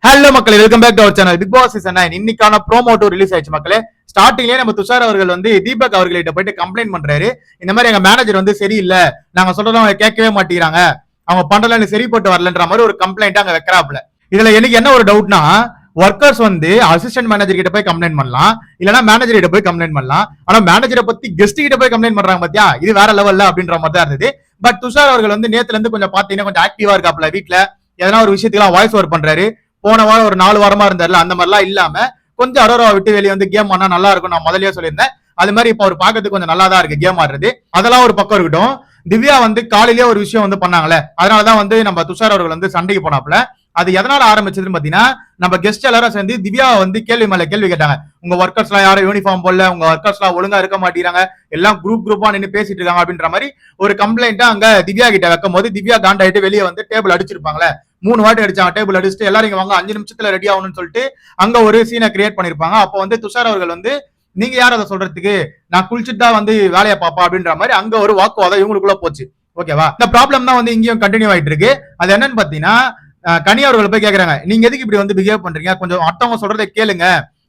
Hello மக்களே, welcome back to our channel. Bigg Boss season 9 இன்னைக்கான promo 2 release ஆயிடுச்சு மக்களே. ஸ்டார்டிங்லேயே நம்ம துஷார் அவர்கள் வந்து தீபக் அவர்கிட்ட போயிட்டு கம்ப்ளைண்ட் பண்றாரு. இந்த மாதிரி எங்க மேனேஜர் வந்து சரியில்லை, நாங்க சொல்றதும் அவங்க கேட்கவே மாட்டேங்கிறாங்க, அவங்க பண்றதுல சரிப்பட்டு வரலன்ற மாதிரி ஒரு கம்ப்ளைண்ட் அங்க வைக்கிறாப்ல. இதுல எனக்கு என்ன ஒரு டவுட்னா, ஒர்க்கர்ஸ் வந்து அசிஸ்டன்ட் மேனேஜர் கிட்ட போய் கம்ப்ளைண்ட் பண்ணலாம், இல்லனா மேனேஜர் கிட்ட போய் கம்ப்ளைண்ட் பண்ணலாம். ஆனா மேனேஜரை பத்தி கெஸ்ட் கிட்ட போய் கம்ப்ளைண்ட் பண்றாங்க பாத்தியா, இது வேற லெவல்ல அப்படின்ற மாதிரி தான் இருந்தது. பட் துஷார் அவர்கள் வந்து நேத்துல இருந்து கொஞ்சம் பாத்தீங்கன்னா கொஞ்சம் ஆக்டிவா இருக்காப்ல. வீட்டுல எதனா ஒரு விஷயத்துக்கு வாய்ஸ் ஓவர் பண்றாரு. போன வாரம் ஒரு 4 வாரமா இருந்தாருல, அந்த மாதிரிலாம் இல்லாம கொஞ்சம் அரோரா விட்டு வெளியே வந்து கேம் ஆனா நல்லா இருக்கும். நான் முதல்லயே சொல்லியிருந்தேன். அது மாதிரி இப்ப அவர் பாக்கிறதுக்கு கொஞ்சம் நல்லா தான் இருக்கு கேம் ஆடுறது. அதெல்லாம் ஒரு பக்கம் இருக்கட்டும். திவ்யா வந்து காலையிலேயே ஒரு விஷயம் வந்து பண்ணாங்களே, அதனாலதான் வந்து நம்ம துஷார் அவர்கள் வந்து சண்டைக்கு போனாப்ல. அது எதனால ஆரம்பிச்சதுன்னு பாத்தீங்கன்னா, நம்ம கெஸ்ட் எல்லாரும் சேர்ந்து திவ்யா வந்து கேள்வி மேல கேள்வி கேட்டாங்க. உங்க ஒர்க்கர்ஸ் எல்லாம் யாரும் யூனிஃபார்ம் போடல, உங்க ஒர்க்கர்ஸ் எல்லாம் ஒழுங்கா இருக்க மாட்டேங்கிறாங்க, எல்லாம் குரூப்பா நின்று பேசிட்டு இருக்காங்க அப்படின்ற மாதிரி ஒரு கம்ப்ளைண்ட் அங்க திவ்யா கிட்ட வைக்கும் போது, திவ்யா காண்டாயிட்டு வெளியே வந்து டேபிள் அடிச்சிருப்பாங்களே, 3 வாட்டி அடிச்சாங்க. டேபிள் அடிச்சுட்டு எல்லாரும் இங்க வாங்க 5 நிமிஷத்துல ரெடி ஆகணும்னு சொல்லிட்டு அங்க ஒரு சீனை கிரியேட் பண்ணிருப்பாங்க. அப்போ வந்து துஷார் அவர்கள் வந்து, நீங்க யார் அதை சொல்றதுக்கு, நான் குளிச்சுட்டு தான் வந்து வேலையை பாப்பா அப்படின்ற மாதிரி அங்க ஒரு வாக்குவாதம் இவங்களுக்குள்ள போச்சு. ஓகேவா? இந்த ப்ராப்ளம் தான் வந்து இங்கேயும் கண்டினியூ ஆயிட்டு இருக்கு. அது என்னன்னு பாத்தீங்கன்னா, கனி அவர்கள் போய் கேக்குறாங்க, நீங்க எதுக்கு இப்படி வந்து பிஹேவ் பண்றீங்க, கொஞ்சம் மத்தவங்க சொல்றதை கேளுங்க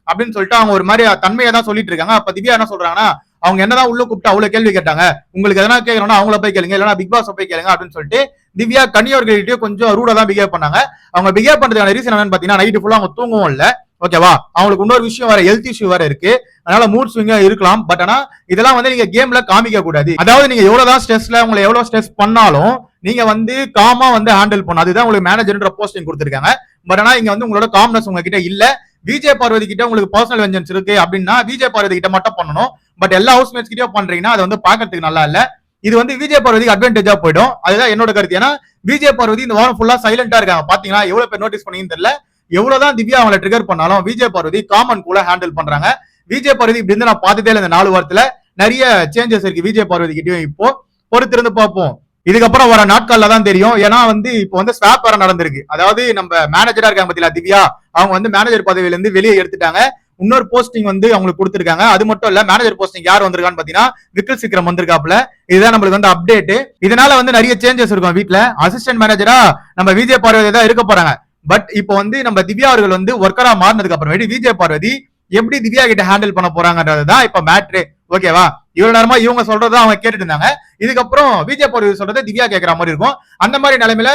அப்படின்னு சொல்லிட்டு அவங்க ஒரு மாதிரி தன்மையை தான் சொல்லிட்டு இருக்காங்க. அப்ப திவ்யா என்ன சொல்றாங்கன்னா, அவங்க என்னதான் உள்ள கூப்பிட்டு அவ்வளவு கேள்வி கேட்டாங்க, உங்களுக்கு எதனா கேட்கணும்னா அவங்கள போய் கேளுங்க, இல்லைன்னா பிக் பாஸ் போய் கேளுங்க அப்படின்னு சொல்லிட்டு திவ்யா கனி அவர்கள்கிட்டயும் கொஞ்சம் ரூடா தான் பிஹேவ் பண்ணாங்க. அவங்க பிஹேவ் பண்றதுக்கான ரீசன் என்னன்னு பாத்தீங்கன்னா, நைட்டு ஃபுல்லா அவங்க தூங்கவும் இல்ல. ஓகேவா? அவங்களுக்கு இன்னொரு விஷயம் வேற, ஹெல்த் இஷ்யூ வேற இருக்கு. அதனால மூட் ஸ்விங்கா இருக்கலாம். பட் ஆனா இதெல்லாம் வந்து நீங்க கேம்ல காமிக்க கூடாது. அதாவது நீங்க எவ்வளவுதான் ஸ்ட்ரெஸ்ல உங்களை எவ்வளவு ஸ்ட்ரெஸ் பண்ணாலும் நீங்க வந்து காமா வந்து ஹேண்டில் பண்ணும். அதுதான் உங்களுக்கு மேனேஜர்ன்ற போஸ்டிங் கொடுத்திருக்காங்க. பட் ஆனா இங்க வந்து உங்களோட காம்னஸ் உங்ககிட்ட இல்ல. விஜய் பார்வதி கிட்ட உங்களுக்கு பர்சனல் வெஞ்சன்ஸ் இருக்கு அப்படின்னா விஜய் பார்வதி கிட்ட மட்டும் பண்ணணும். பட் எல்லா ஹவுஸ்மேட்ஸ் கிட்டயும் பண்றீங்கன்னா அது வந்து பாக்கிறதுக்கு நல்லா இல்ல. இது வந்து விஜய் பார்வதிக்கு அட்வான்டேஜா போயிடும். அதுதான் என்னோட கருத்து. ஏன்னா விஜய் பார்வதி இந்த வாரம் ஃபுல்லா சைலண்டா இருக்காங்க. பாத்தீங்கன்னா எவ்வளவு பேர் நோட்டீஸ் பண்ணீங்கன்னு தெரியல. எவ்வளவுதான் திவ்யா அவங்களை ட்ரிகர் பண்ணாலும் விஜய் பார்வதி காமன் கூட ஹேண்டில் பண்றாங்க. விஜய் பார்வதி இப்படி இருந்து நான் பார்த்துட்டே இல்லை. இந்த 4 வாரத்துல நிறைய சேஞ்சஸ் இருக்கு விஜய் பார்வதி கிட்டயும். இப்போ பொறுத்திருந்து பார்ப்போம். இதுக்கப்புறம் வர நாட்கள்ல தான் தெரியும். ஏன்னா வந்து இப்போ வந்து ஸ்வாப் வர நடந்திருக்கு. அதாவது நம்ம மேனேஜரா இருக்காங்க பத்தியா திவ்யா, அவங்க வந்து மேனேஜர் பதவியில இருந்து வெளியே எடுத்துட்டாங்க. இன்னொரு போஸ்டிங் வந்து அவங்களுக்கு கொடுத்திருக்காங்க. அது மட்டும் இல்ல, மேனேஜர் போஸ்டிங் யார் வந்திருக்கான்னு பாத்தீங்கன்னா விக்ரம் சிக்ரம் வந்திருக்காப்ல. இதுதான் நம்மளுக்கு வந்து அப்டேட். இதனால வந்து நிறைய சேஞ்சஸ் இருக்கும் வீட்டுல. அசிஸ்டன்ட் மேனேஜரா நம்ம விஜய் பார்வதி தான் இருக்க போறாங்க. பட் இப்போ வந்து நம்ம திவ்யா அவர்கள் வந்து ஒர்க்கரா மாறினதுக்கு அப்புறமேட்டு விஜய் பார்வதி எப்படி திவ்யா கிட்ட ஹேண்டில் பண்ண போறாங்கன்றதுதான் இப்ப மேட்ரு. ஓகேவா? இவ்வளவு நேரமா இவங்க சொல்றதை அவங்க கேட்டுட்டு இருந்தாங்க. இதுக்கப்புறம் விஜய் பார்வதி சொல்றதை திவ்யா கேட்கற மாதிரி இருக்கும். அந்த மாதிரி நிலைமையில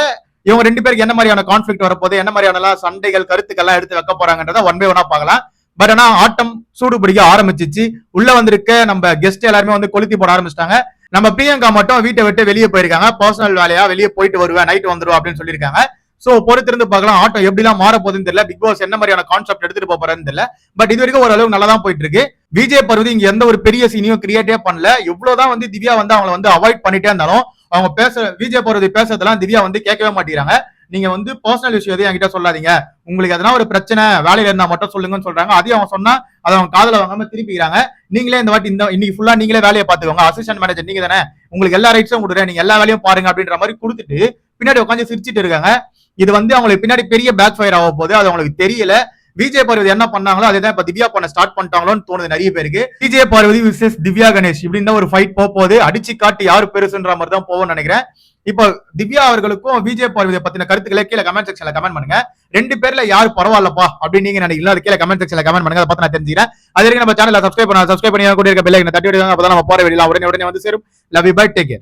இவங்க 2 பேருக்கு என்ன மாதிரியான கான்ஃபிளிக்ட் வரப்போது, என்ன மாதிரியான சண்டைகள் கருத்துக்கள் எல்லாம் எடுத்து வைக்க போறாங்கன்றத ஒன் பை ஒன்னா பார்க்கலாம். பட் ஆனா ஆட்டம் சூடு பிடிக்க ஆரம்பிச்சிச்சு. உள்ள வந்திருக்க நம்ம கெஸ்ட் எல்லாருமே வந்து கொளுத்தி போட ஆரம்பிச்சிட்டாங்க. நம்ம பிரியங்கா மட்டும் வீட்டை விட்டு வெளியே போயிருக்காங்க. பர்சனல் வேலையா வெளியே போயிட்டு வருவேன், நைட் வந்துடும் அப்படின்னு சொல்லியிருக்காங்க. சோ பொறுத்திருந்து பார்க்கலாம் ஆட்டம் எப்படிலாம் மாற போகுதுன்னு தெரியல. பிக் பாஸ் என்ன மாதிரியான கான்செப்ட் எடுத்துட்டு போறாருன்னு தெரியல. பட் இது வரைக்கும் ஓரளவு நல்லா தான் போயிட்டு இருக்கு. விஜய் பார்வதி இங்க எந்த ஒரு பெரிய சீனியும் கிரியேட்டே பண்ணல. எவ்வளவுதான் வந்து திவ்யா வந்து அவங்களை வந்து அவாய்ட் பண்ணிட்டே இருந்தாலும் அவங்க விஜய் பார்வதி பேசுறதெல்லாம் திவ்யா வந்து கேட்கவே மாட்டேங்கிறாங்க. நீங்க வந்து பர்சனல் விஷயம் எதையும் என்கிட்ட சொல்லாதீங்க, உங்களுக்கு எதனா ஒரு பிரச்சனை வேலையில இருந்தா மட்டும் சொல்லுங்கன்னு சொல்றாங்க. அதையும் அவங்க சொன்னா அதை அவங்க காதல வாங்காம திருப்பிக்கிறாங்க. நீங்களே இந்த வாட்டி இன்னைக்கு ஃபுல்லா நீங்களே வேலையை பாத்துக்கோங்க, அசிஸ்டன்ட் மேனேஜர் நீங்க தானே, உங்களுக்கு எல்லா ரைட்ஸும் கொடுக்குறேன், நீங்க எல்லா வேலையும் பாருங்க அப்படின்ற மாதிரி கொடுத்துட்டு பின்னாடி உட்காந்து சிரிச்சிட்டு இருக்காங்க. இது வந்து அவங்களுக்கு பின்னாடி பெரிய பேக் ஃபயர் ஆக போகுது. அது அவங்களுக்கு தெரியல. விஜய் பார்வதி என்ன பண்ணாங்களோ அதேதான் இப்ப திவ்யா பண்ண ஸ்டார்ட் பண்ணிட்டாங்களோன்னு தோணுது நிறைய பேருக்கு. விஜய் பார்வதி விசஸ் திவ்யா கணேஷ் இப்படின்னு ஒரு ஃபைட் போகுது. அடிச்சு காட்டி யாரு பெருசுன்ற மாதிரி தான் போகும்னு நினைக்கிறேன். இப்போ திவ்யா அவர்களுக்கும் விஜய் பார்வதியை பத்தின கருத்துக்களை கீழே கமெண்ட் செக்ஷன்ல கமெண்ட் பண்ணுங்க. 2 பேர்ல யாரு பரவாயில்லப்பா அப்படின்னு நீங்க நினைக்கிறீங்களா, அது கீழே கமெண்ட் செக்ஷன்ல கமெண்ட் பண்ணுங்க. அதை பார்த்து நான் தெரிஞ்சுக்கிறேன். அது வரைக்கும் நம்ம சேனலை சப்ஸ்கிரைப் பண்ணி கூட இருக்க பெல் ஐக்கனை தட்டி விடுங்க. அப்பதான் நம்ம போற வெளியில உடனே வந்து சேரும். Love you bye, take care.